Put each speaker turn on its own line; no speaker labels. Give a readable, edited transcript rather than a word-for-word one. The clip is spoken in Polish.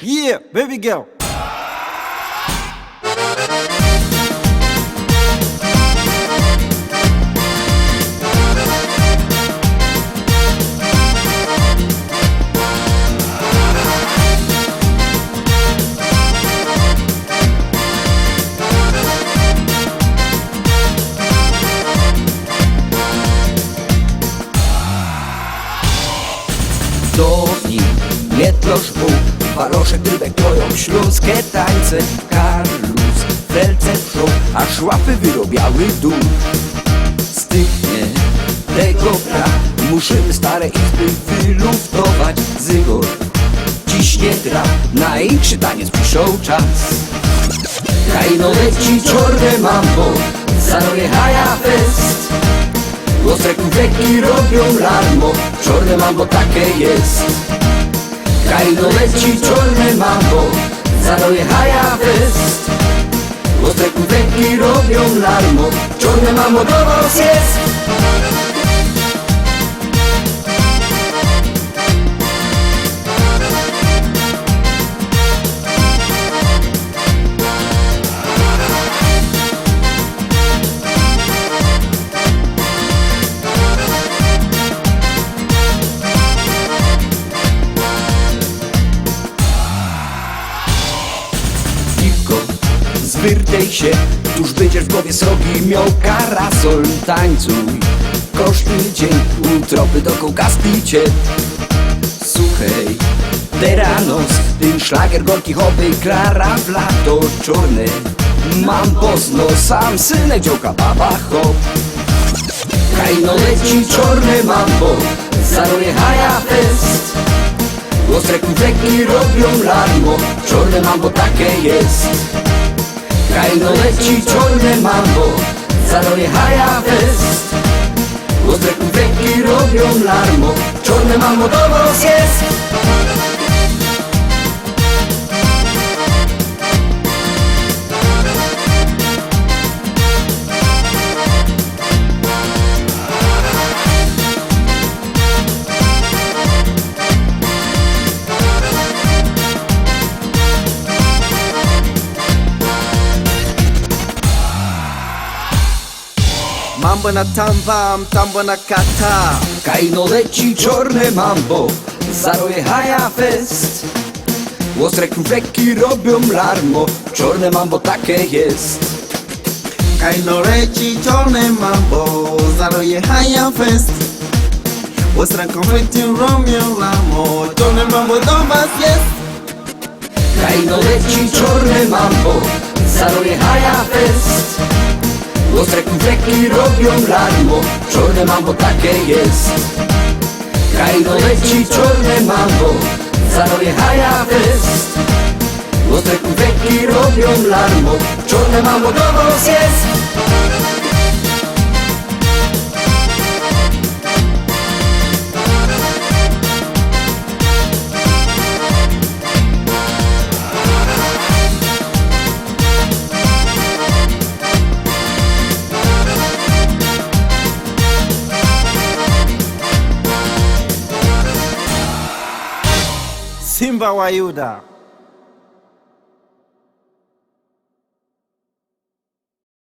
Yeah, baby girl.
Downi, Mietlosz, Bóg, Baloszek, Rybek, kroją śląskie tańce. Karlus, Felce, Przód, aż łapy wyrobiały dół. Styknie tego brak, musimy stare izby wyluftować. Zygor dziś nie gra, największy taniec piszą czas. Kajno leci czorne mambo, zaroje haja fest. Ostre kubeki robią larmo, czorne mambo takie jest. Kajno leci czorne mambo, zaroje haja fest. Ostre kubeki robią larmo, czorne mambo do was jest. Zwyrtej się, tuż będziesz w głowie srogi miał karasol. Tańcuj, kosztny dzień, utropy do kołkaski cię. Słuchaj, teranos, ten szlagier gorki hobby, Klara w lato czorne. Mam pozno, sam synek dziołka baba hop. Kajno leci czorne mambo, zaroje haja fest. Ostre kubeki robią larmo, czorne mambo takie jest. Kajno leci czorne mambo, zaroje haja fest. Ostre kubeki robią larmo, czorne mambo do was jest.
Mambo na tambam, tambo na kata.
Kajno leci czorne mambo, zaroje haja fest. Ostre kubeki robią larmo, czorne mambo takie jest.
Kajno leci czorne mambo, zaroje haja fest. Ostre konfetti robią larmo, czorne mambo do was jest.
Kajno leci czorne mambo, zaroje haja fest. Ostre kubeki robią larmo, czorne mambo takie jest. Kajno leci czorne mambo, zaroje haja fest. Ostre kubeki robią larmo, czorne mambo do was jest.
Simba wa Yuda.